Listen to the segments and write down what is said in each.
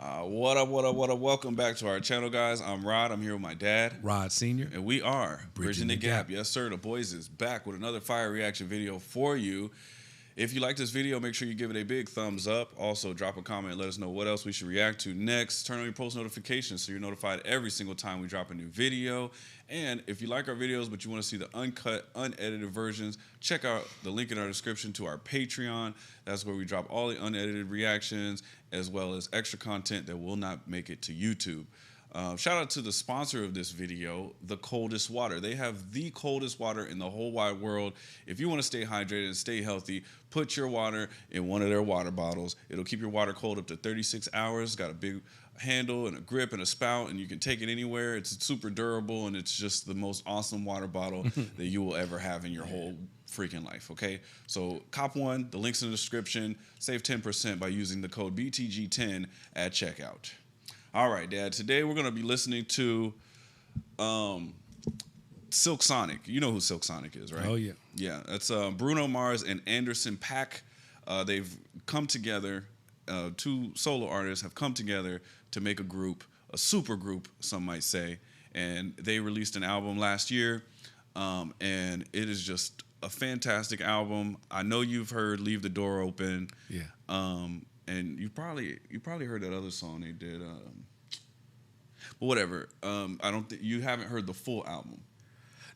What up? Welcome back to our channel, guys. I'm Rod. I'm here with my dad, Rod Sr. and we are Bridging the Gap. Yes, sir. The boys is back with another fire reaction video for you. If you like this video, make sure you give it a big thumbs up. Also, drop a comment and let us know what else we should react to next. Turn on your post notifications so you're notified every single time we drop a new video. And if you like our videos but you want to see the uncut, unedited versions, check out the link in our description to our Patreon. That's where we drop all the unedited reactions as well as extra content that will not make it to YouTube. Shout out to the sponsor of this video, The Coldest Water. They have the coldest water in the whole wide world. If you want to stay hydrated and stay healthy, put your water in one of their water bottles. It'll keep your water cold up to 36 hours. It's got a big handle and a grip and a spout, and you can take it anywhere. It's super durable, and it's just the most awesome water bottle that you will ever have in your whole freaking life, okay? So cop one. The link's in the description. Save 10% by using the code BTG10 at checkout. All right, Dad. Today we're gonna be listening to Silk Sonic. You know who Silk Sonic is, right? Oh yeah. Yeah, that's Bruno Mars and Anderson .Paak. They've come together. Two solo artists have come together to make a group, a super group, some might say. And they released an album last year, and it is just a fantastic album. I know you've heard "Leave the Door Open." Yeah. And you probably heard that other song they did. But whatever. I don't think you haven't heard the full album.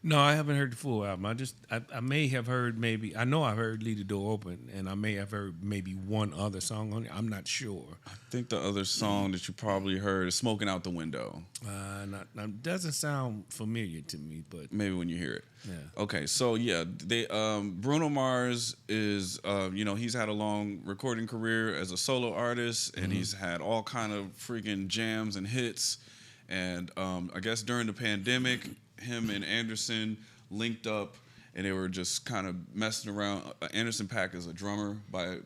No, I haven't heard the full album. I may have heard maybe. I know I heard "Leave the Door Open," and I may have heard maybe one other song on it. I'm not sure. I think the other song that you probably heard is "Smokin Out The Window." Doesn't sound familiar to me, but maybe when you hear it. Yeah. Okay, so yeah, they Bruno Mars is he's had a long recording career as a solo artist, and he's had all kind of freaking jams and hits. And I guess during the pandemic, him and Anderson linked up, and they were just kind of messing around. Anderson .Paak is a drummer by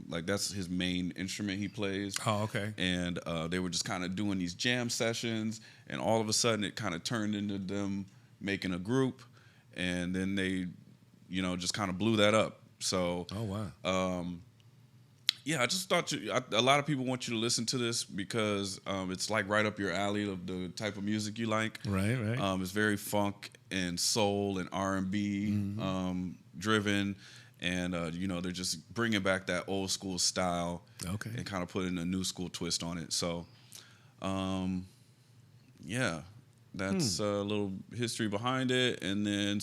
like that's his main instrument he plays. Oh, okay. And they were just kind of doing these jam sessions, and all of a sudden it kind of turned into them making a group, and then they, just kind of blew that up. So, oh wow. Yeah, I just thought a lot of people want you to listen to this because it's like right up your alley of the type of music you like. Right. It's very funk and soul and R&B driven, and they're just bringing back that old school style. Okay. And kind of putting a new school twist on it. So, yeah, that's a little history behind it, and then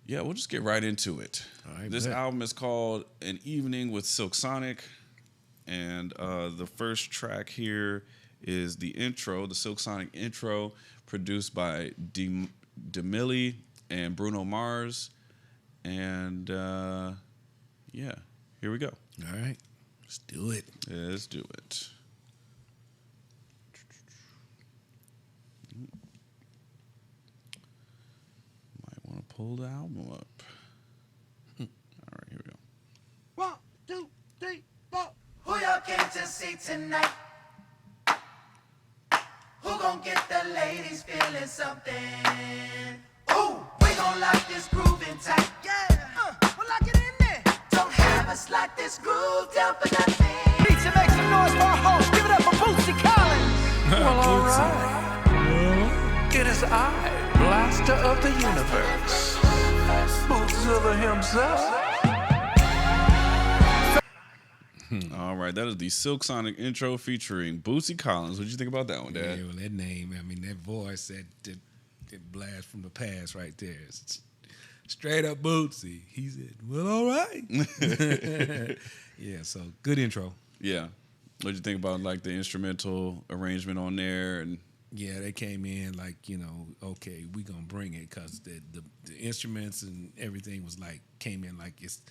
yeah, we'll just get right into it. All right, this album is called An Evening with Silk Sonic, and the first track here is the intro, the Silk Sonic intro, produced by Demilly and Bruno Mars. And yeah, here we go. All right, let's do it. Yeah, let's do it. Pull the album up. All right, here we go. 1, 2, 3, 4. Who y'all came to see tonight? Who gon' get the ladies feeling something? Ooh, we gon' lock this groove in tight. Yeah, we'll lock it in there. Don't have us lock this groove down for nothing. Beats and make some noise for our host. Give it up for Bootsy Collins. Well, all right. It is I, Blaster of the Universe, Bootzilla himself. All right, that is the Silk Sonic intro featuring Bootsy Collins. What did you think about that one, Dad? Yeah, well, that name, I mean, that voice, that blast from the past right there. It's straight up Bootsy. He said, well, all right. Yeah, so good intro. Yeah. What did you think about like the instrumental arrangement on there? And yeah, they came in like, okay, we gonna bring it because the instruments and everything was like, came in like it's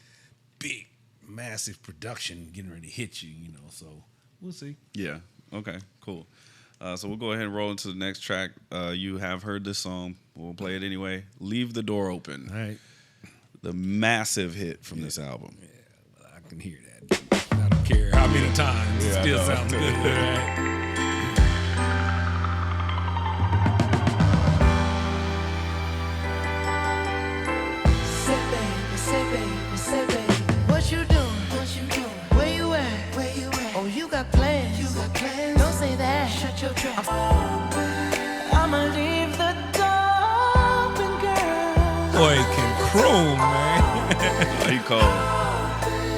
big, massive production getting ready to hit you, so we'll see. Yeah, okay, cool. So we'll go ahead and roll into the next track. You have heard this song. We'll play it anyway. Leave the Door Open. All right. The massive hit from this album. Yeah, well, I can hear that. I don't care how many times. It still sounds good, right? Say baby, what you doing? Where you at? Oh, you got plans. your dress. I'ma leave the door open, girl. Boy, it can croon, man. Oh, he cold.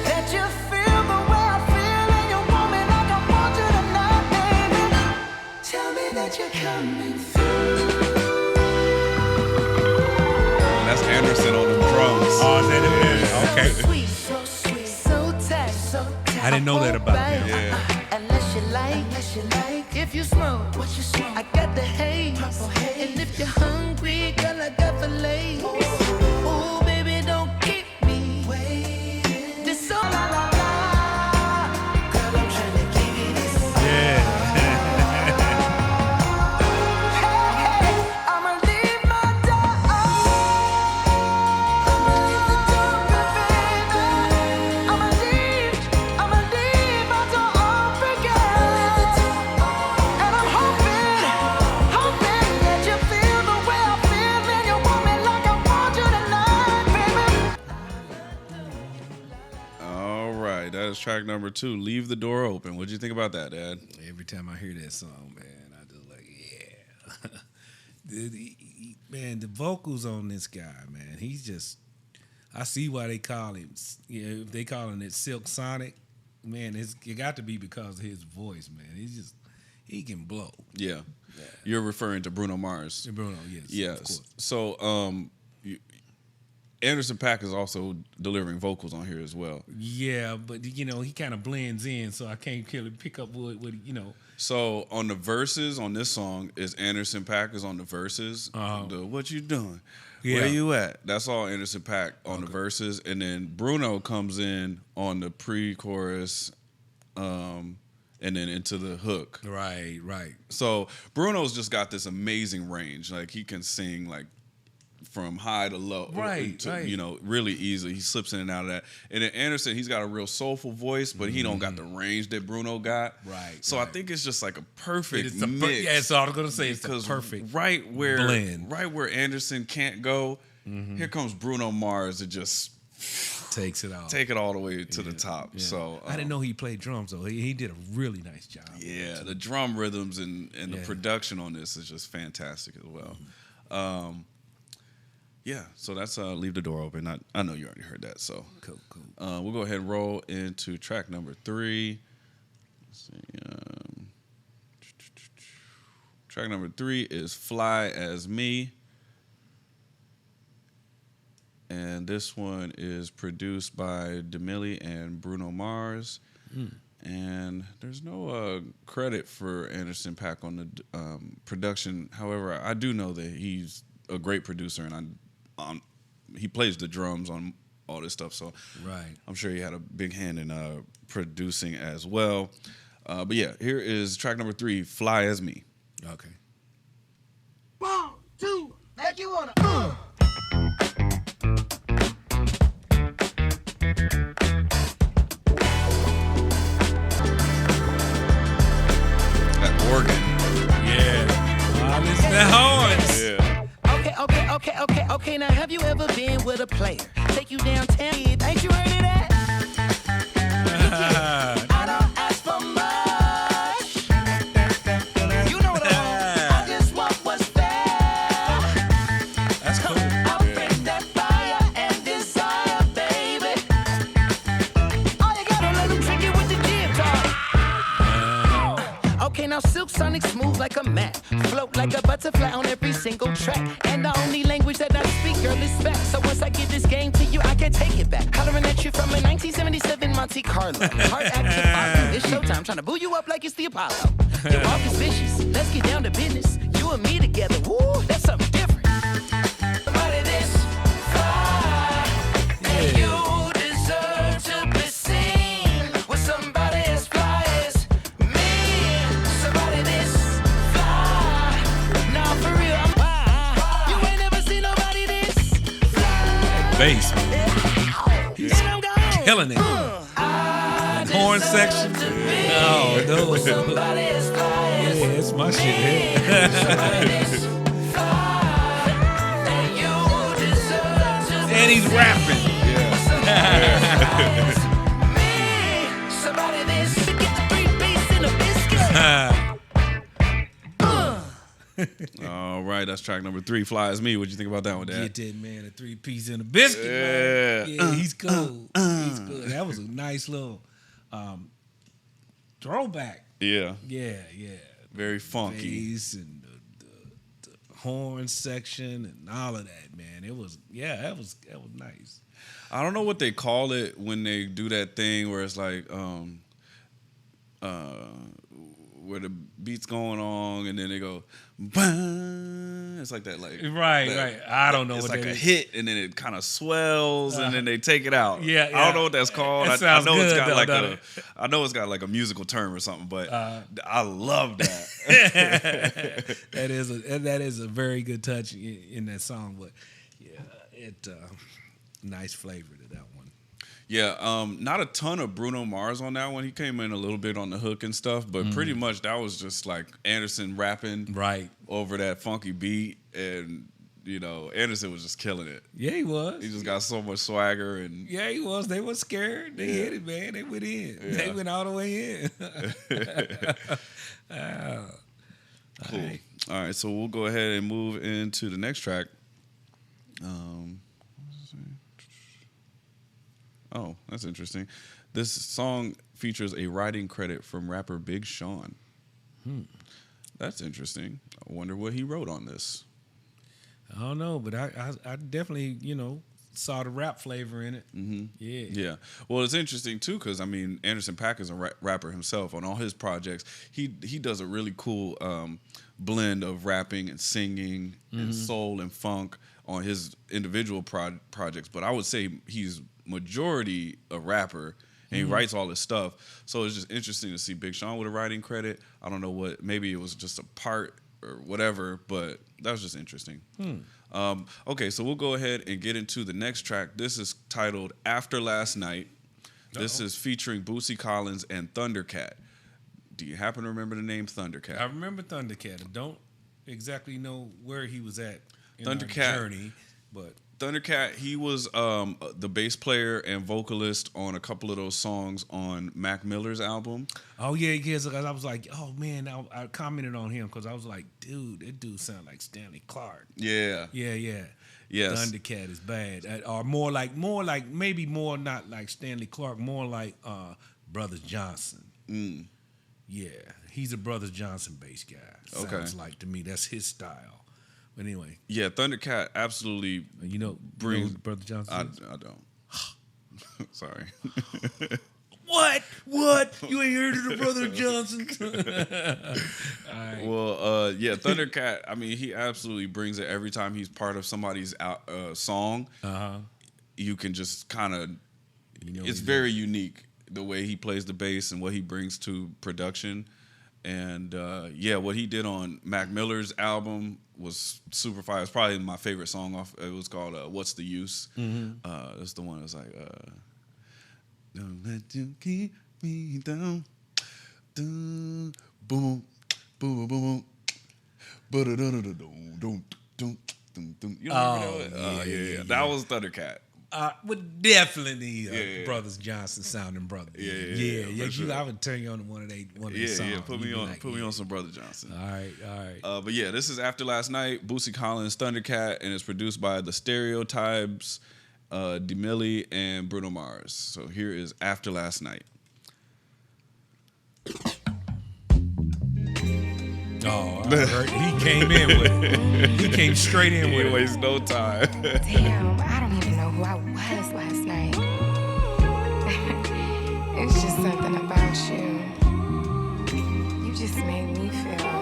Let you feel the way I feel, and you want me like I want you tonight, baby. Tell me that you're coming through. And that's Anderson on the drums. Oh, is that it? Okay. Sweet, so sweet, so tight, so tight. I didn't know that about him. Yeah. Unless you like, if you smoke, what you smoke? I got the haze, and if you're hungry, girl, I got the lace. Ooh, baby, don't keep me waiting. This so la la la, girl, I'm trying to give you this. Yeah. Hey, I'ma leave my door open. I'ma leave the door open, baby. I'ma leave my door open, girl. And I'm hoping that you feel the way I feel, and you want me like I want you tonight, baby. All right, that is track number 2. Leave the door open. What'd you think about that, Dad? Every time I hear that song, man, I just like, yeah. Man, the vocals on this guy, man, he's just, I see why they call him, if they calling it Silk Sonic, man, it got to be because of his voice, man. He can blow. Yeah. You're referring to Bruno Mars. Bruno, yes. Of Yes. course. So, Anderson .Paak is also delivering vocals on here as well. Yeah, but he kind of blends in, so I can't really pick up what. So on the verses on this song is Anderson .Paak is on the verses. The what you doing? Yeah. Where you at? That's all Anderson .Paak on the verses, and then Bruno comes in on the pre-chorus, and then into the hook. Right. So Bruno's just got this amazing range. Like he can sing like from high to low, Right. really easily. He slips in and out of that. And then Anderson, he's got a real soulful voice, but he don't got the range that Bruno got. Right, So I think it's just like a perfect mix. Yeah, that's all I'm gonna say. It's a Because perfect right where blend. right where Anderson can't go, here comes Bruno Mars to just Takes it all. take it all the way to the top. Yeah. So I didn't know he played drums though. He did a really nice job. yeah, the drum rhythms and the production on this is just fantastic as well. Yeah, so that's Leave the Door Open. I know you already heard that, so Cool. we'll go ahead and roll into track number 3. Let's see. Track number 3 is Fly As Me. And this one is produced by Demille and Bruno Mars. And there's no credit for Anderson .Paak on the production. However, I do know that he's a great producer, and he plays the drums on all this stuff. So Right. I'm sure he had a big hand in producing as well. But yeah, here is track number 3, Fly As Me. Okay. 1, 2, make you wanna. That organ. Yeah. Listen to horns. Yeah. Okay. Now, have you ever been with a player? Take you downtown, ain't you heard of that? I don't ask for much. You know what I want. I just want what's fair. That's cool. I'll bring that fire and desire, baby. All you gotta let them trick it with the guitar. Okay, now Silk Sonic smooth like a mat. Float like a butterfly on every single track. And the only language that I speak, girl, is back. So once I give this game to you, I can't take it back. Hollering at you from a 1977 Monte Carlo. Heart active follow. It's showtime, trying to boo you up like it's the Apollo. Your walk is vicious. Let's get down to business. You and me together, woo, that's something different. Somebody this fly, and you deserve to be seen with somebody as fly as me. Somebody this fly. Nah, for real, I'm fly. You ain't never seen nobody this fly. Bass, man. He's Killing it. Horn section. Oh, no. Somebody as fly as Yeah, it's my shit here. And he's rapping. All right, that's track number 3. Fly As Me. What'd you think about that one, Dad? Get that man a 3-piece and a biscuit, man. Yeah, he's cool. He's good. That was a nice little throwback. Yeah. Yeah. Very funky. Bass and the horn section and all of that, man. It was that was nice. I don't know what they call it when they do that thing where it's like where the beat's going on and then they go, bah! It's like that, like right. I don't know it's what like that a is. hit and then it kind of swells and then they take it out. Yeah. I don't know what that's called. It I sounds know it's good, got though, like doesn't it? I know it's got like a musical term or something, but I love that. That is a very good touch in that song, but it nice flavor to that one. Yeah, not a ton of Bruno Mars on that one. He came in a little bit on the hook and stuff, but pretty much that was just like Anderson rapping Right. over that funky beat, and Anderson was just killing it. Yeah, he was. He just got so much swagger and Yeah, he was. They were scared. They hit it, man. They went in. Yeah. They went all the way in. cool. All right, so we'll go ahead and move into the next track. Oh, that's interesting. This song features a writing credit from rapper Big Sean. That's interesting. I wonder what he wrote on this. I don't know, but I definitely, saw the rap flavor in it. Mm-hmm. Yeah. Yeah. Well, it's interesting too because Anderson .Paak is a rapper himself. On all his projects, he does a really cool blend of rapping and singing and soul and funk on his individual projects. But I would say he's majority a rapper and he writes all this stuff. So it's just interesting to see Big Sean with a writing credit. I don't know what, maybe it was just a part or whatever, but that was just interesting. Okay, so we'll go ahead and get into the next track. This is titled After Last Night. This is featuring Bootsy Collins and Thundercat. Do you happen to remember the name Thundercat? I remember Thundercat. I don't exactly know where he was at in Thundercat. our journey, but Thundercat, he was the bass player and vocalist on a couple of those songs on Mac Miller's album. oh yeah, so I was like, oh man, I commented on him because I was like, dude, that dude sound like Stanley Clarke. Yeah. Yeah. Yes. Thundercat is bad, or more like maybe more not like Stanley Clarke, more like Brothers Johnson. Yeah, he's a Brothers Johnson bass guy. Sounds like to me that's his style. But anyway, Yeah, Thundercat absolutely brings Brother Johnson. I don't. Sorry. What? You ain't heard of the Brother Johnson? Well, yeah, Thundercat, I mean, he absolutely brings it every time he's part of somebody's song. You can just kind of, it's very unique the way he plays the bass and what he brings to production. And yeah, what he did on Mac Miller's album was super fire. It's probably my favorite song off. It was called "What's the Use." That's the one that's like, "Don't let you keep me down." Boom, boom, boom, boom, boom. You know yeah. That was Thundercat. Would definitely Yeah. Brothers Johnson sounding brother. Yeah, for sure. I would turn you on to one of their songs. Yeah. Put You'd me be on. like, Put me on some Brother Johnson. All right. But yeah, this is After Last Night, Bootsy Collins, Thundercat, and it's produced by The Stereotypes, DeMilly, and Bruno Mars. So here is After Last Night. Oh, I heard he came in with it. He came straight in He with ain't it. waste no time. Damn, I don't even know who I was last night. It's just something about you. You just made me feel.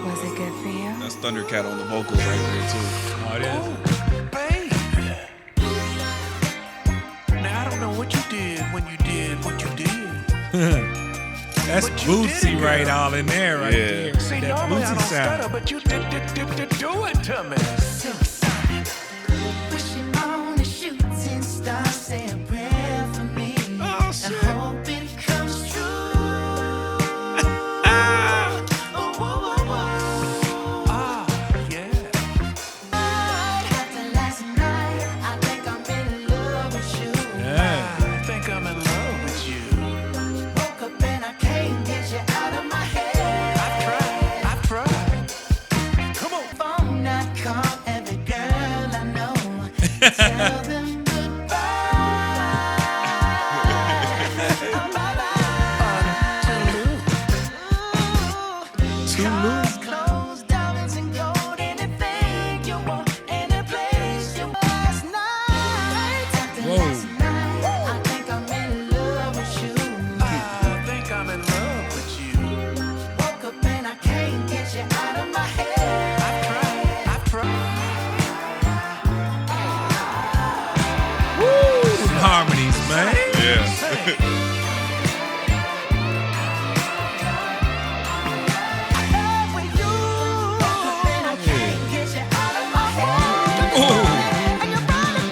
Was it good for you? That's Thundercat on the vocals right there too. Oh, it is. Baby. Now, I don't know what you did when you did what you did. That's But you did Bootsy it, right girl. all in there right Yeah. there. See, That normally I Bootsy don't sound. stutter, but you did do it to me. Wishing on a shooting star, say a prayer for me. Oh, shit. And hope it comes true. Yeah. After last night, I think I'm in love with you. Yeah. I think I'm in love with you. Woke up and I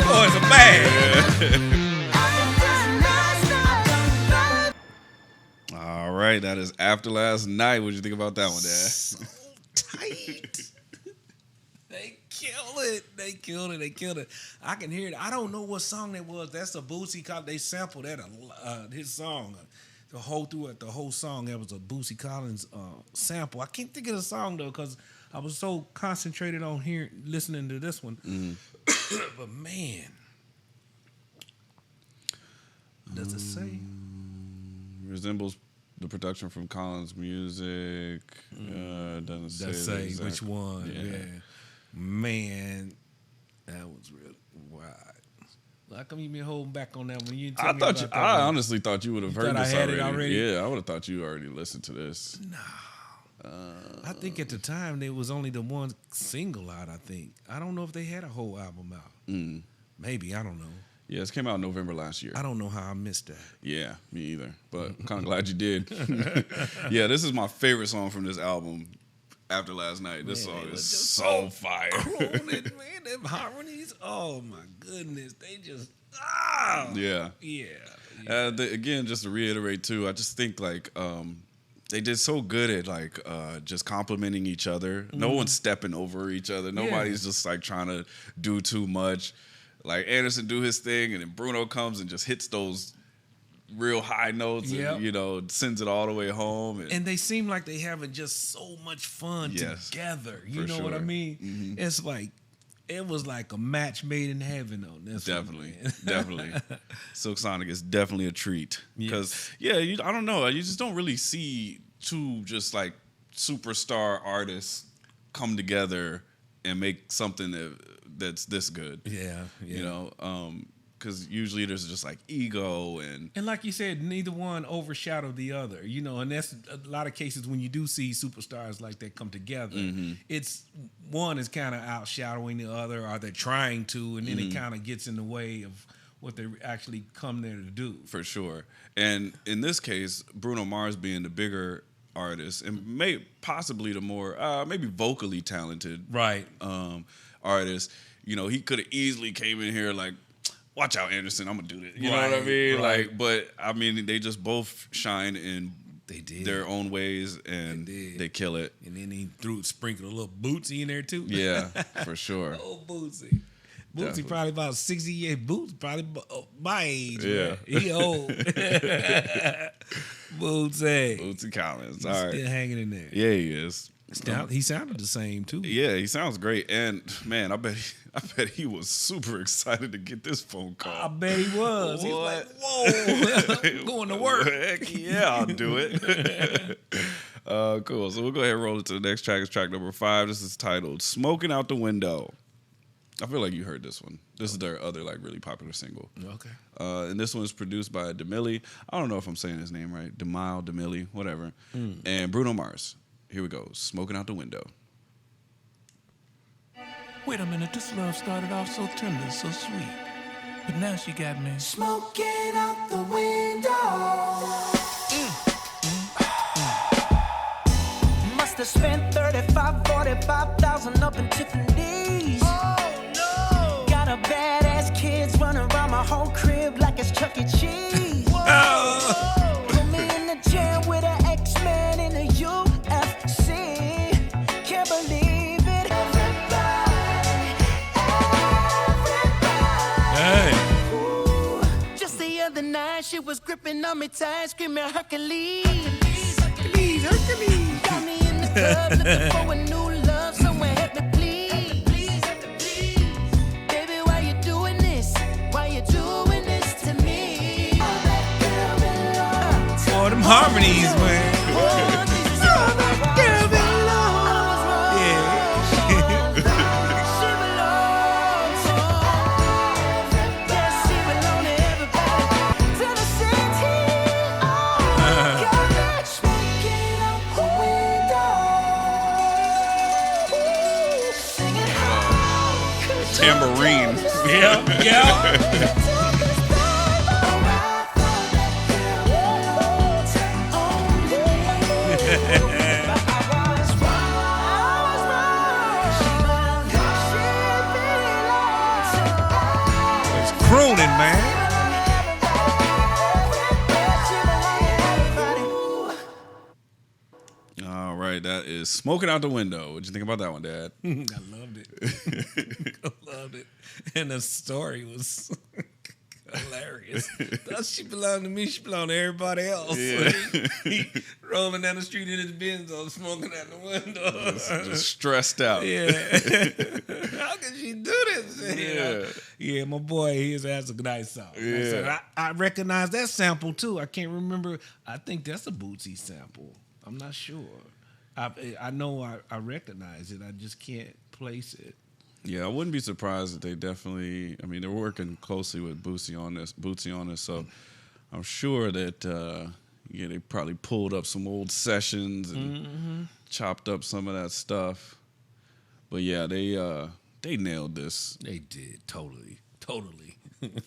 Oh, it's a bag. All right, that is After Last Night. What did you think about that one, Dad? So tight. They killed it. They killed it. They killed it. I can hear it. I don't know what song that was. That's a Bootsy. They sampled that his song. The whole song. That was a Bootsy Collins sample. I can't think of the song though because I was so concentrated on listening to this one. But man, does it say? Resembles the production from Collins' music. Doesn't say Say which one. Yeah. Man, that was really wild. How come you been holding back on that one? You didn't tell me about that I one. honestly thought you would have heard thought I this had it already. already? Yeah, I would have thought you already listened to this. I think at the time there was only the one single out. I think I don't know if they had a whole album out. Maybe I don't know. Yeah, it came out in November last year. I don't know how I missed that. Yeah, me either. But I'm kind of glad you did. Yeah, this is my favorite song from this album. After Last Night, this song is so fire. Crooning, man, them harmonies. Oh my goodness, they just Yeah. Again, just to reiterate too, I just think like they did so good at like just complimenting each other. No one's stepping over each other. Nobody's just like trying to do too much. Like Anderson do his thing, and then Bruno comes and just hits those real high notes, and sends it all the way home. And they seem like they having just so much fun together. You know what I mean? Mm-hmm. It's like it was like a match made in heaven on this. Definitely. Silk Sonic is definitely a treat because I don't know, you just don't really see two just like superstar artists come together and make something that's this good. Because usually there's just like ego and like you said, neither one overshadowed the other, and that's a lot of cases when you do see superstars like that come together. It's one is kind of outshadowing the other, or they're trying to, and then it kind of gets in the way of what they actually come there to do. For sure. And in this case, Bruno Mars being the bigger artist and possibly the more maybe vocally talented artist, he could have easily came in here like, watch out, Anderson, I'm gonna do this. You know what I mean? Right. Like, but I mean, they just both shine in their own ways, and they kill it. And then he sprinkled a little Bootsy in there too. Yeah, for sure. Oh, Bootsy. Bootsy probably about 60 years. Boots probably my age. Yeah, man. He old. Bootsy Collins. All right, still hanging in there. Yeah, he is. He sounded the same too. Yeah, he sounds great. And man, I bet he was super excited to get this phone call. I bet he was. He was like, whoa, I'm going to work. Heck yeah, I'll do it. Cool. So we'll go ahead and roll it to the next track. It's track number 5. This is titled Smokin Out The Window. I feel like you heard this one. This is their other like really popular single. Okay. And this one is produced by DeMilli. I don't know if I'm saying his name right. DeMilli, whatever. And Bruno Mars. Here we go. Smokin Out The Window. Wait a minute, this love started off so tender, so sweet. But now she got me smoking out the window. Must have spent 45,000 up in Tiffany's. Oh no! Got a badass kids running around my whole crib like it's Chuck E. Cheese. Whoa. Put me in the jail with an X-Man in the UFC. Can't believe it. Hey. Ooh, just the other night she was gripping on me tight, screaming Hercules. Got me in the club looking for a new love, someone help me please. Baby, why you doing this? Why you doing this to me? Oh, that girl belongs. Oh, them harmonies, man. Tambourine. Yeah. right, that is Smokin' Out The Window. What'd you think about that one, Dad? I loved it. I loved it. And the story was hilarious. Thought she belonged to me, she belonged to everybody else. Yeah. He rolling down the street in his Benz, smoking out the window. Just stressed out. Yeah. How can she do this? You know? Yeah, my boy, he has a nice song. Yeah. I recognize that sample too. I can't remember. I think that's a Bootsy sample. I'm not sure. I know I recognize it. I just can't place it. Yeah, I wouldn't be surprised if they definitely. I mean, they're working closely with Bootsy on this, so I'm sure that they probably pulled up some old sessions and chopped up some of that stuff. But yeah, they nailed this. They did totally.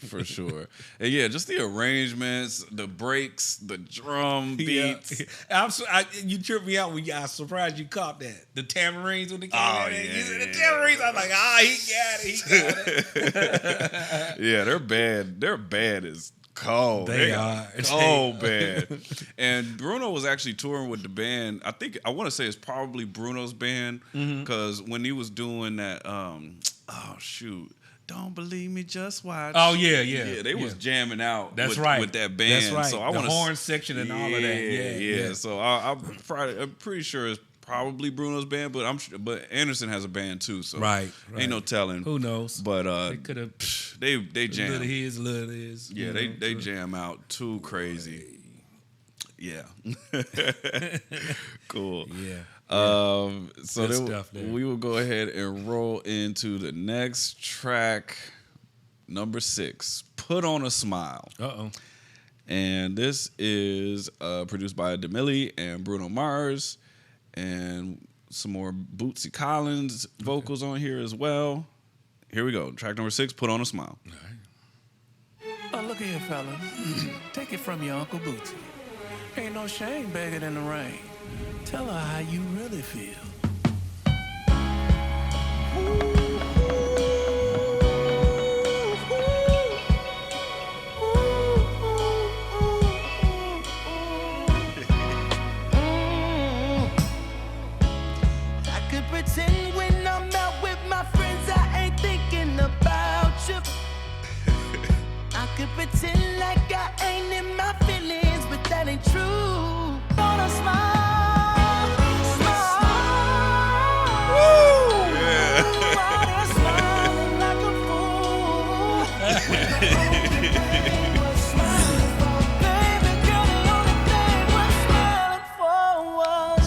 For sure. And yeah, just the arrangements, the breaks, the drum beats. Yeah. You tripped me out when I was surprised you caught that. The tamarines when they came Oh, in. yeah, You said the yeah. tamarines. I'm like, he got it. Yeah, they're bad. They're bad as cold. They are. Cold bad. And Bruno was actually touring with the band. I want to say it's probably Bruno's band because when he was doing that, Don't Believe Me, Just Watch. Oh, yeah. They was jamming out That's with, right. with that band. That's right. So I the wanna, horn section and all of that. Yeah. So I'm pretty sure it's probably Bruno's band, but Anderson has a band too. So Right. ain't no telling. Who knows? But They could have. they jam. Little his, little his. Yeah, they jam out too crazy. Yeah. Cool. Yeah. So Good then stuff there. we will go ahead and roll into the next track, number 6, Put On a Smile. Uh-oh. And this is produced by DeMilly and Bruno Mars, and some more Bootsy Collins vocals on here as well. Here we go. Track number 6, Put On a Smile. All right. Oh, look here, fellas. Take it from your Uncle Bootsy. Ain't no shame begging in the rain. Tell her how you really feel. I could pretend when I'm out with my friends I ain't thinking about you. I could pretend like I ain't in my feelings, but that ain't true. Gonna smile, smile. Woo! Yeah. While they're smiling like a fool. Baby girl, the only thing we're smiling for was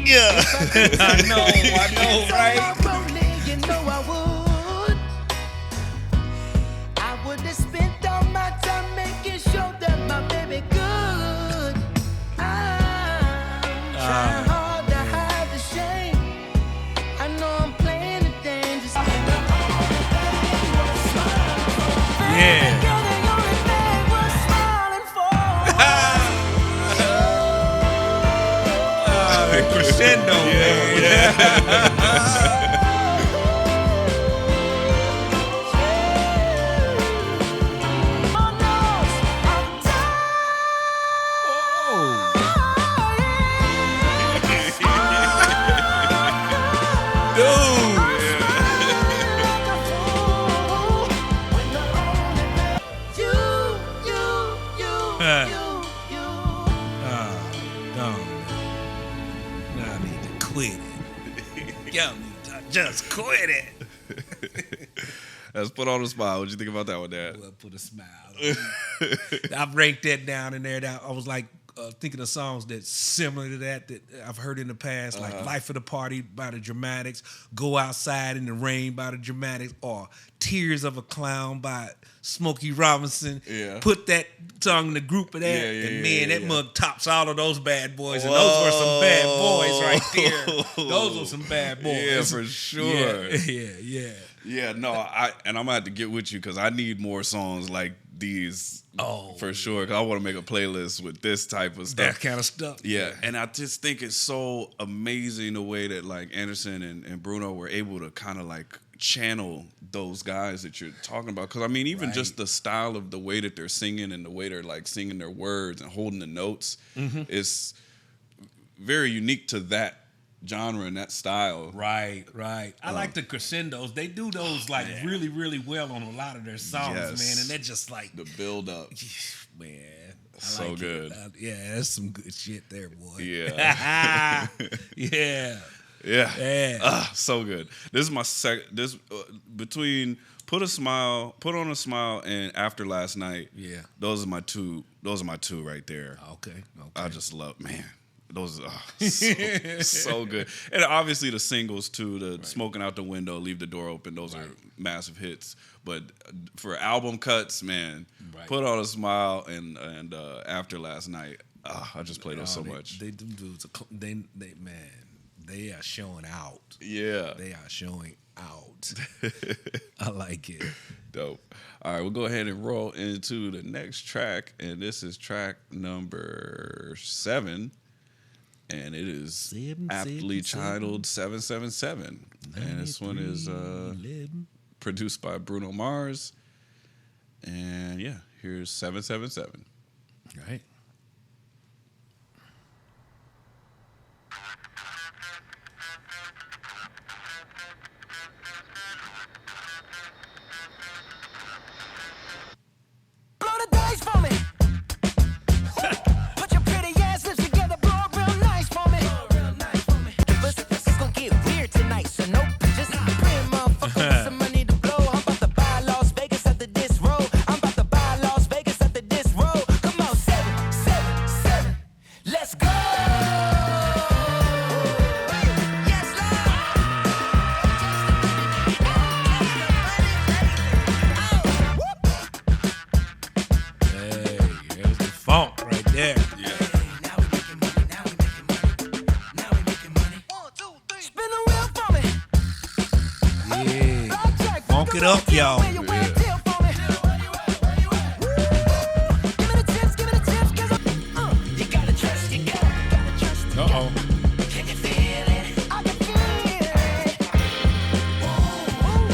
Yeah. I know, right? You know I would. I would have spent all my time making sure that my baby good. I'm trying hard to hide the shame. I know I'm playing the dangerous. Yeah. Girl, the only thing we're smiling for. Crescendo, man. I need to quit it. Y'all need to just quit it. Let's Put On a Smile. What'd you think about that one, Dad? Well, put a smile on it. I ranked that down in there. I was like thinking of songs that's similar to that I've heard in the past, like Life of the Party by the Dramatics, Go Outside in the Rain by the Dramatics, or Tears of a Clown by Smokey Robinson. Yeah. Put that song in the group of that, and man, that mug tops all of those bad boys. And those were some bad boys right there. Those were some bad boys. Yeah, for sure. Yeah. Yeah, no, I'm gonna have to get with you because I need more songs like these Oh, for sure. 'Cause I want to make a playlist with this type of stuff. That kind of stuff. Yeah, and I just think it's so amazing the way that like Anderson and Bruno were able to kind of like channel those guys that you're talking about. Because I mean, even just the style of the way that they're singing and the way they're like singing their words and holding the notes is very unique to that genre and that style. Right. I like the crescendos. They do those like really, really well on a lot of their songs, man. And they're just like The build up. man. I So like good. Yeah, that's some good shit there, boy. Yeah. Yeah. Yeah. So good. This is my between Put on a Smile and After Last Night. Yeah. Those are my two right there. Okay. I just love, man. Those are so good. And obviously the singles too, the Smoking Out the Window, Leave the Door Open, those are massive hits. But for album cuts, man, Put on a Smile and After Last Night, I just play those so much. They dudes, they are showing out. Yeah. They are showing out. I like it. Dope. All right, we'll go ahead and roll into the next track, and this is track number 7, and it is aptly titled 777. And this one is produced by Bruno Mars. And yeah, here's 777. Right. Blow the dice for me. Put your pretty ass lips together, blow it real nice for me. It's gonna get weird tonight, so nope. Just praying, motherfucker, with some money to blow. I'm about to buy Las Vegas after this roll. I'm about to buy Las Vegas after this roll. Come on, 777, let's go. Yes, Hey, there's the funk right there. now we making money, now we making money. Now we making money. 1, 2, 3. Spin the wheel for me. Yeah. Funk it up, y'all. Uh-oh. Can you feel it? I can feel it.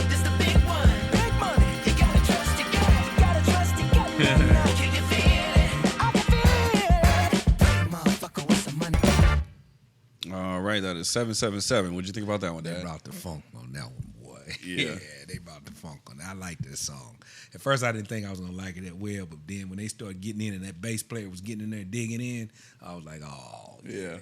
This the big one. Big money. You gotta trust, you gotta trust, you gotta. Can you feel it? I can feel it. Motherfucker with some money. All right, that is 777. What'd you think about that one, They Dad? brought the funk on that one, boy. Yeah. They brought the funk on that. I like this song. At first, I didn't think I was going to like it that well, but then when they started getting in and that bass player was getting in there digging in, I was like, oh, yeah.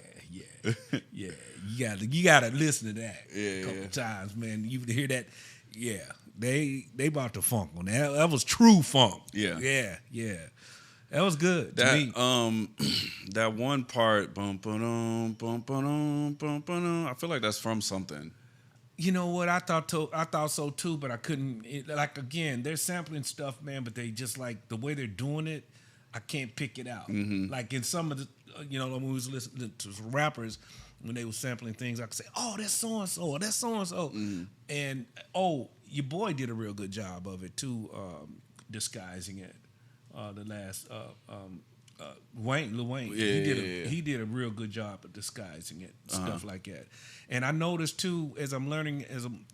You gotta listen to that a couple times, man. You hear that? Yeah. They brought the funk on that. That was true funk. Yeah. That was good to me. That one part, bum ba-dum, bum ba-dum, bum ba-dum, I feel like that's from something. You know what? I thought so too, but I couldn't. Like again, they're sampling stuff, man. But they just like the way they're doing it. I can't pick it out. Like in some of the, when we was listening to rappers when they were sampling things, I could say, "Oh, that's so and so, or that's so and so," and your boy did a real good job of it too, disguising it. The last Lil Wayne, he did a real good job of disguising it, stuff like that. And I noticed too, as I'm learning, as I'm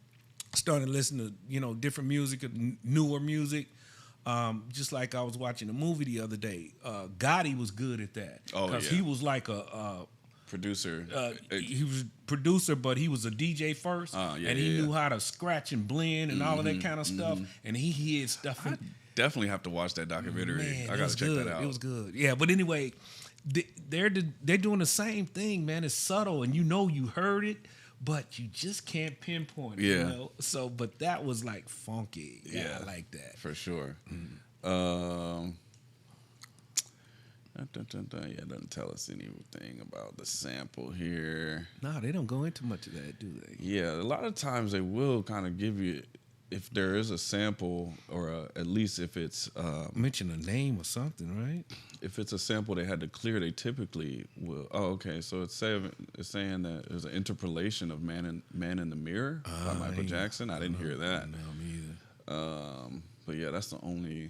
starting to listen to different music, newer music. Just like I was watching a movie the other day, Gotti was good at that because he was like a producer. He was a producer, but he was a DJ first, and he knew how to scratch and blend and all of that kind of stuff. And he hid stuff. Definitely have to watch that documentary. Man, I gotta check that out. It was good. Yeah, but anyway, they're doing the same thing, man. It's subtle, and you heard it, but you just can't pinpoint it. Yeah. So, but that was like funky. Yeah, I like that for sure. Yeah, it doesn't tell us anything about the sample here. No, they don't go into much of that, do they? Yeah, a lot of times they will kind of give you, if there is a sample, or at least if it's mention a name or something, right? If it's a sample they had to clear, they typically will. Oh, okay. So it's saying that there's an interpolation of "Man in the Mirror" by Michael Jackson. I didn't hear that. No, me either. But yeah, that's the only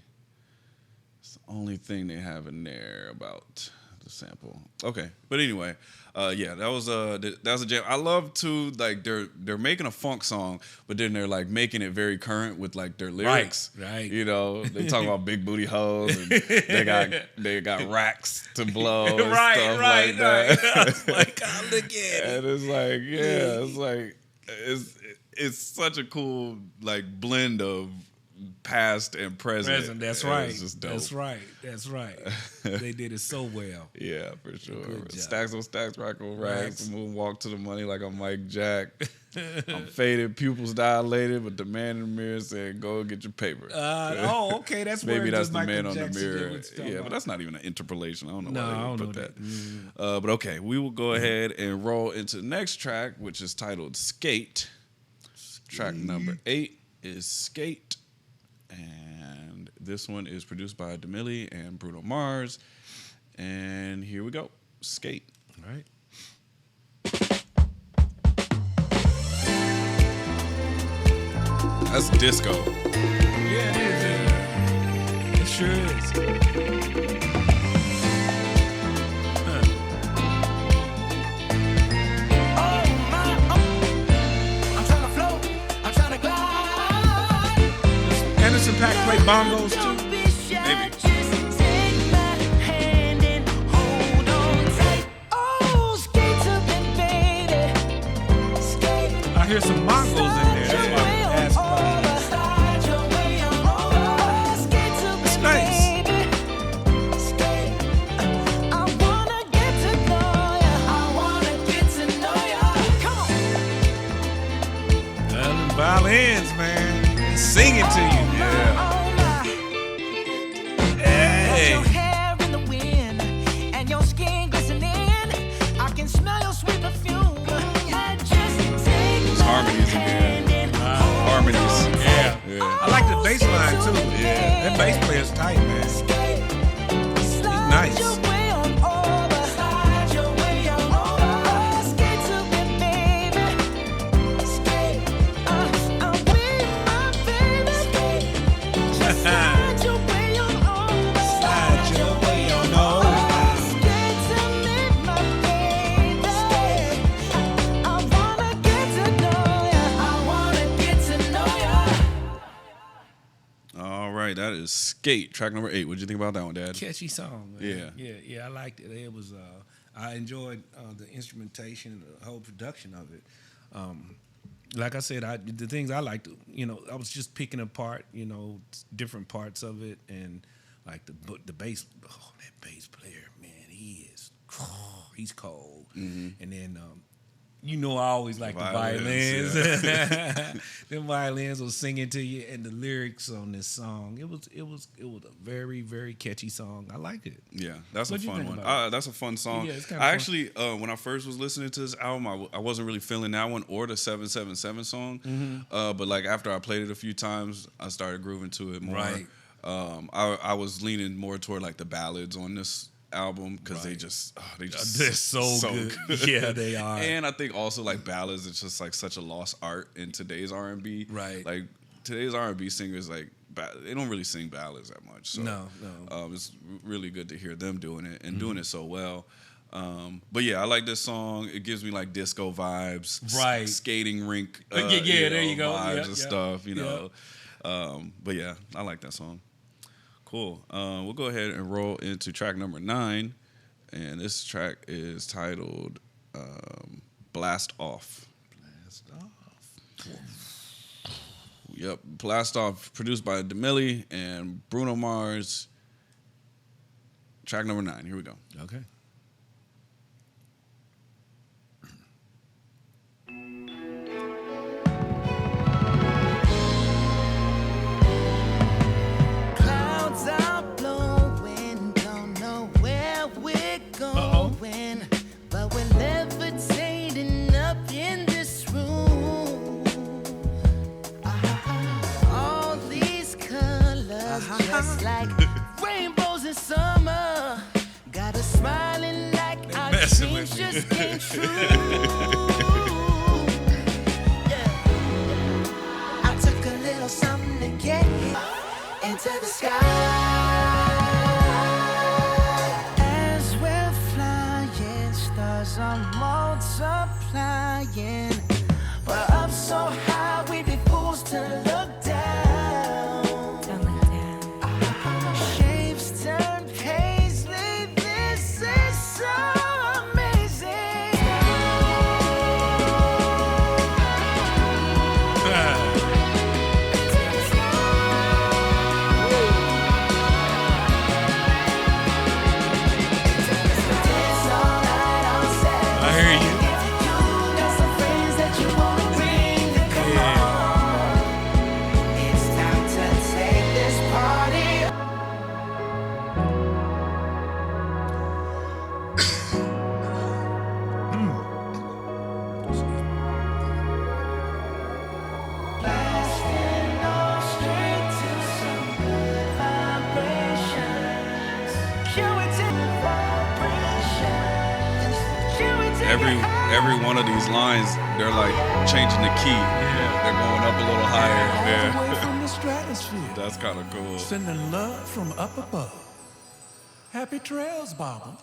It's the only thing they have in there about the sample. Okay, but anyway, yeah, that was a jam. I love to like they're making a funk song, but then they're like making it very current with like their lyrics. Right. You know, they talk about big booty hoes and they got racks to blow and stuff like that. I was like, oh, look at it. And it's like, yeah, it's like it's such a cool like blend of past and present. That's And right. it's just dope. That's right. That's right. They did it so well. Yeah, for sure. Good job. Stacks on stacks, rack on racks. Racks. Moonwalk to the money like I'm Mike Jack. I'm faded, pupils dilated, but the man in the mirror said, "Go get your paper." Okay, that's where Maybe that's just the Michael man on Jackson the did mirror. what you're talking Yeah, about. but that's not even an interpolation. I don't know No, why I they don't put know that. But okay, we will go ahead and roll into the next track, which is titled "Skate." Track number 8 is "Skate," and this one is produced by DeMille and Bruno Mars. And here we go, "Skate." All right. That's disco. Yeah, it is. It sure is. I'm trying to float, I'm trying to glide. Anderson Paak play bongos too. Don't be shy, Maybe. just take my hand and hold on tight. Oh, skate to me, baby. Skate. I hear some bongos in there. That's why I asked about it. Slide your way on over. Skate to me, It's nice. baby. Skate. I wanna get to know ya. I wanna get to know ya. Come on. Them violins, man. They singing to you. Hey. Your hair in the wind and your skin glistening. I can smell your sweet perfume. Yeah, just take Those harmonies again. Harmonies. Yeah. Yeah. I like the bass line too. Yeah. That bass player's tight, man. He's nice. Your way on over. Slide your way on over. Skate to me, baby. Skate. I'm with my baby. Skate. Just slide your way on over. Slide your way on over. Skate to me, my baby. I wanna get to know ya. I wanna get to know ya. All right, that is "Skate," track number 8. What'd you think about that one, Dad? Catchy song, man. Yeah. Yeah, I liked it. It was I enjoyed the instrumentation and the whole production of it. Like I said, the things I liked, I was just picking apart, different parts of it, and like the bass. Oh, that bass player, man, he's cold. And then I always like the Violins, violins. Them violins was singing to you, and the lyrics on this song. It was a very, very catchy song. I like it. Yeah, that's What'd a you fun think one. about it? That's a fun song. Yeah, it's kinda I fun. actually, when I first was listening to this album, I wasn't really feeling that one or the 777 song. Mm-hmm. But like after I played it a few times, I started grooving to it more. Right. I was leaning more toward like the ballads on this album because they just They're so good. Yeah, they are. And I think also like ballads, it's just like such a lost art in today's R&B. Right. Like today's R&B singers, like they don't really sing ballads that much. So No. it's really good to hear them doing it and doing it so well. But yeah, I like this song. It gives me like disco vibes, Right. skating rink, there you go. vibes Yep, and yep, stuff. yep. But yeah, I like that song. Cool. We'll go ahead and roll into track number 9, and this track is titled "Blast Off." Blast off. Yep, "Blast Off," produced by DeMille and Bruno Mars. Track number 9. Here we go. Okay. Clouds are blowing, don't know where we're going, but we're levitating up in this room. All these colors, just like rainbows in summer, got us smiling like our messing dreams with me. just came true. Yeah. I took a little something to get into the sky. trying. But up so high, we'd be fools to look down. Don't look down. Shapes turn paisley, this is so amazing. It's alright, I'll say. I hear you. You got some friends that you wanna bring, then come on. It's time to take this party. Blasting off straight to some good vibrations. Can we take the vibrations? Can we take Every one of these lines, they're like changing the key. They're going up a little higher. Away from the stratosphere. That's kind of cool. Sending love from up above. Happy trails, Baba.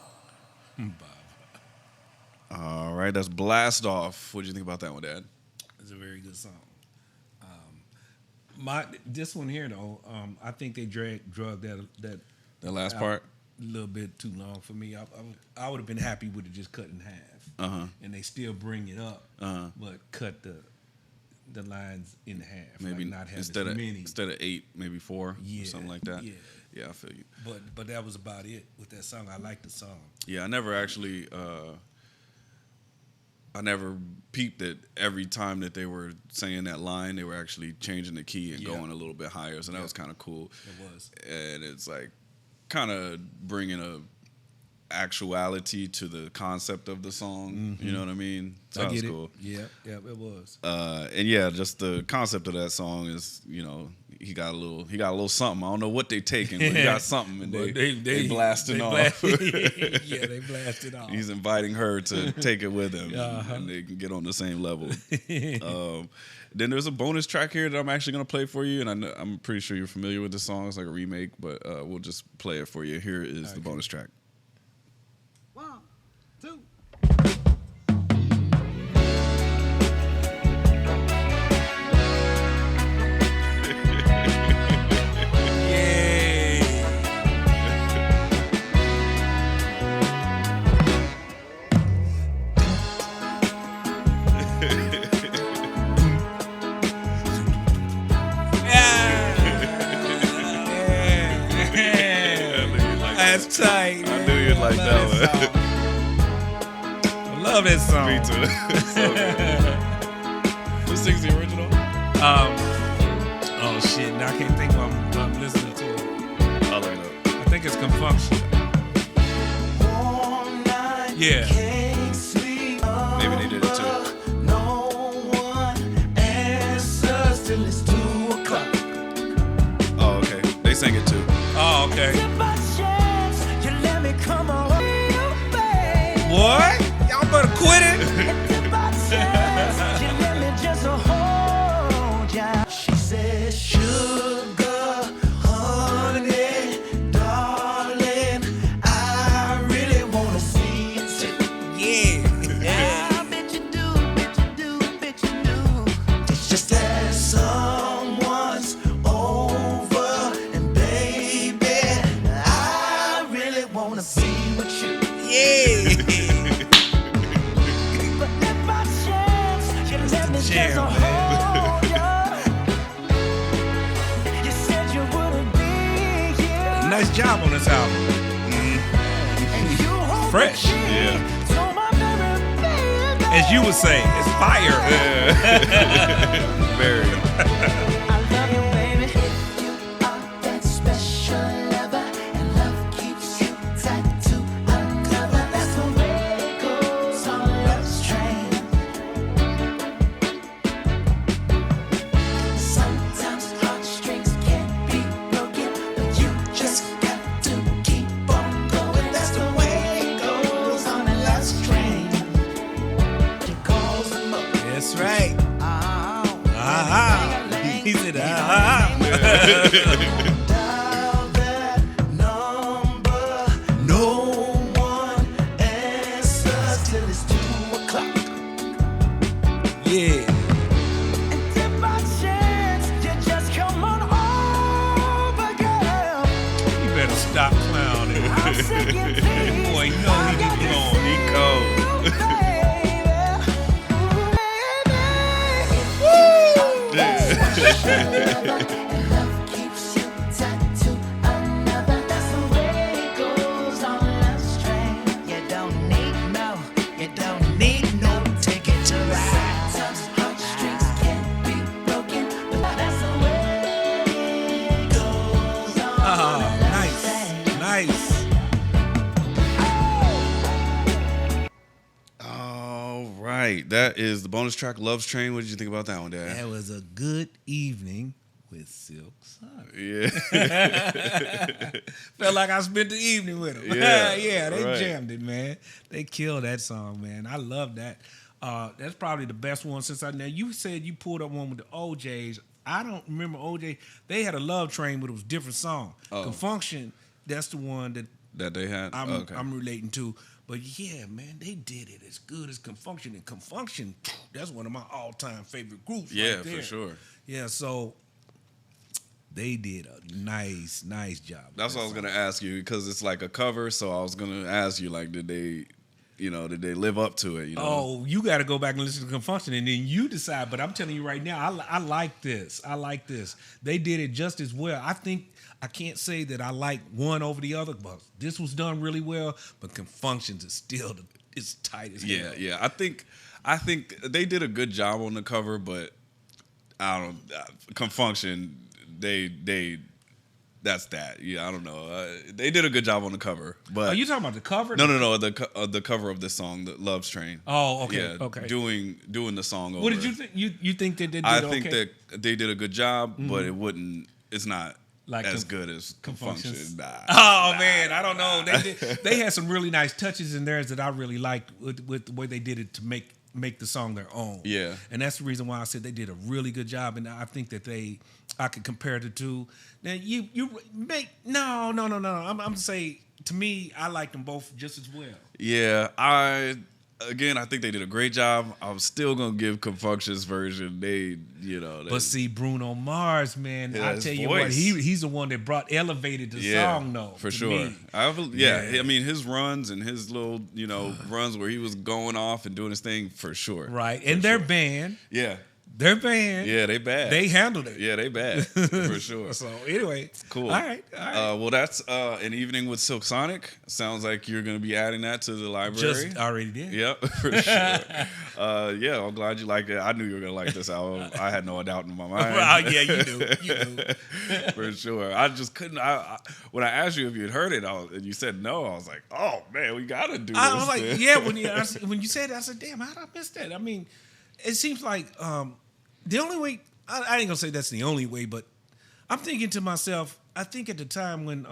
All right, that's Blast Off. What do you think about that one, Dad? It's a very good song. This one here though, I think they drug that That last out part? a little bit too long for me. I would have been happy with it just cut in half, and they still bring it up, but cut the lines in half. Maybe like not have instead as of many. 8, maybe 4, or something like that. Yeah. I feel you. But that was about it with that song. I like the song. Yeah, I never actually. I never peeped that every time that they were saying that line, they were actually changing the key and going a little bit higher. So that was kind of cool. It was. And it's like kind of bringing a actuality to the concept of the song. You know what I mean? So I that was get cool. it. Yeah, it was. And yeah, just the concept of that song is, he got a little something. I don't know what they taking, but he got something, and But they blasting off. Yeah, they blasted off. He's inviting her to take it with him, and they can get on the same level. Then there's a bonus track here that I'm actually gonna play for you, and I'm pretty sure you're familiar with the song. It's like a remake, but we'll just play it for you. Here is the bonus track. 1, 2. That's tight. I knew you'd like that one. I love that song. Me too. So good. Who sings the original? Oh shit! Now I can't think what I'm listening to. I'll look it up. I think it's Confunction. Yeah. Maybe they did it too. No one answers till it's 2 o'clock. Oh, okay. They sang it too. Oh, okay. By chance, you let me come away, babe. What? Y'all better quit it. By chance, you let me just hold ya. She says, sugar, honey, darling, I really wanna see you too. Yeah. I bet you do, bet you do, bet you do. It's just that someone's over, and baby, I really wanna be with you. Yeah. But if by chance you let me jam, just hold ya, you said you wouldn't be here. Nice job on this album. And you hold Fresh. the key Yeah. to my very baby. As you would say, it's fire. Very. I love you, baby. If you are that special lover, and love keeps you tight to uncover, that's the way it goes on love's train. Sometimes heartstrings can't be broken, but you just got to keep on going. That's the way it goes on love's train. It goes up. That's right. Oh. He said, Dial that number. No one answers till it's 2 o'clock. right. That is the bonus track, Love's Train. What did you think about that one, Dad? That was a good evening with Silk Sonic. Yeah. Felt like I spent the evening with him. Yeah, yeah, they right. jammed it, man. They killed that song, man. I love that. That's probably the best one since now you said you pulled up one with the OJs. I don't remember OJ. They had a Love Train, but it was a different song. Confunction, that's the one That they had? I'm relating to. But yeah, man, they did it as good as Confunction. And Confunction, that's one of my all-time favorite groups. Yeah, right there. for sure. Yeah, so they did a nice job. That's what I was going to ask you, because it's like a cover, so I was going to ask you, like, did they live up to it? You know? Oh, you got to go back and listen to Confunction, and then you decide. But I'm telling you right now, I like this. I like this. They did it just as well. I think I can't say that I like one over the other, but this was done really well. But Confunctions is still it's tight as hell. Yeah. I think they did a good job on the cover, but I don't. Confunction, they. That's that. Yeah, I don't know. They did a good job on the cover, but Are you talking about the cover? no. The cover of this song, the Love's Train. Oh, okay. Yeah, Okay. doing the song over. What did you think? You think that they did I okay? think that they did a good job, but it's not Like as good as Confunction. Confunctions? Nah. Man, I don't know. They had some really nice touches in theirs that I really liked with the way they did it to make the song their own. Yeah. And that's the reason why I said they did a really good job, and I think that I could compare the two. Now you make no. I'm say to me, I like them both just as well. Yeah, I think they did a great job. I'm still gonna give Confunction's version. But see, Bruno Mars, man, Yeah, I his tell you voice. what, he's the one that elevated the song, though. for to sure. me. I Yeah. mean, his runs and his little, runs where he was going off and doing his thing, for sure. Right, For and their sure. band, Yeah, they bad. they handled it. Yeah, they bad for sure. So anyway, Cool. All right. Well, that's an evening with Silk Sonic. Sounds like you're going to be adding that to the library. Just already did. Yep, for sure. I'm glad you liked it. I knew you were going to like this album. I had no doubt in my mind. Well, yeah, you do. For sure. I just couldn't. When I asked you if you had heard it, and you said no, I was like, oh, man, we got to do this. I was like, then. yeah. When you said that, I said, damn, how did I miss that? I mean, it seems like the only way. I ain't gonna say that's the only way, but I'm thinking to myself. I think at the time when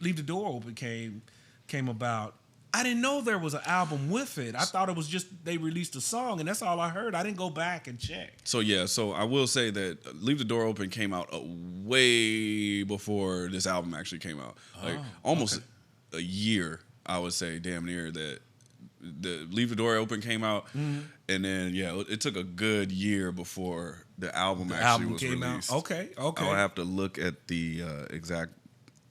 "Leave the Door Open" came about, I didn't know there was an album with it. I thought it was just they released a song, and that's all I heard. I didn't go back and check. So I will say that "Leave the Door Open" came out way before this album actually came out. Like almost a year, I would say, damn near that. The "Leave the Door Open" came out, and then it took a good year before the album actually was released. Okay. I'll have to look at the exact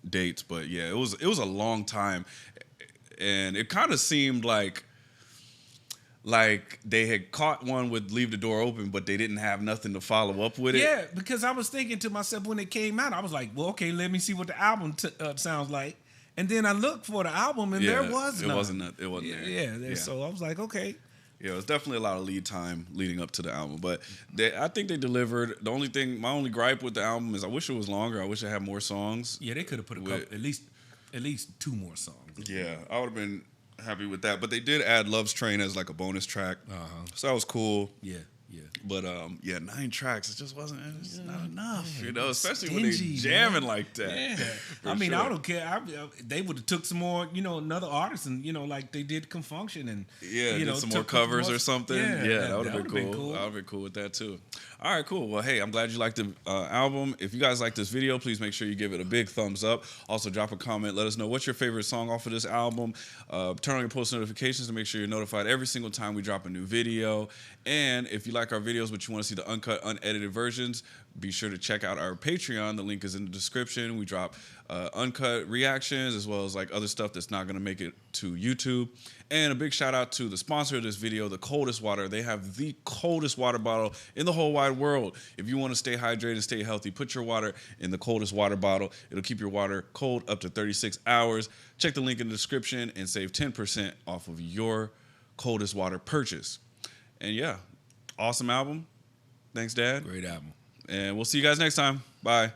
dates, but yeah, it was a long time, and it kind of seemed like they had caught one with "Leave the Door Open," but they didn't have nothing to follow up with it. Yeah, because I was thinking to myself when it came out, I was like, well, okay, let me see what the album sounds like. And then I looked for the album, and there was none. It wasn't there. Yeah. So I was like, okay. Yeah, it was definitely a lot of lead time leading up to the album, but I think they delivered. My only gripe with the album is I wish it was longer. I wish it had more songs. Yeah, they could have put at least 2 more songs. Yeah, I would have been happy with that. But they did add "Love's Train" as like a bonus track, so that was cool. Yeah. But 9 tracks, it just wasn't. It's not enough, especially stingy, when they jamming like that. Yeah, For I mean, sure. I don't care. They would have took some more, another artist, and like they did Confunction, and did some more covers or something. Yeah, that would have been cool. cool. I would have been cool with that too. All right, cool. Well, hey, I'm glad you liked the album. If you guys like this video, please make sure you give it a big thumbs up. Also, drop a comment. Let us know what's your favorite song off of this album. Turn on your post notifications to make sure you're notified every single time we drop a new video. And if you like our videos, but you want to see the uncut, unedited versions, be sure to check out our Patreon. The link is in the description. We drop uncut reactions as well as like other stuff that's not going to make it to YouTube. And a big shout out to the sponsor of this video, the Coldest Water. They have the coldest water bottle in the whole wide world. If you want to stay hydrated and stay healthy, put your water in the Coldest Water bottle. It'll keep your water cold up to 36 hours. Check the link in the description and save 10% off of your Coldest Water purchase. And yeah, awesome album. Thanks, Dad. Great album. And we'll see you guys next time. Bye.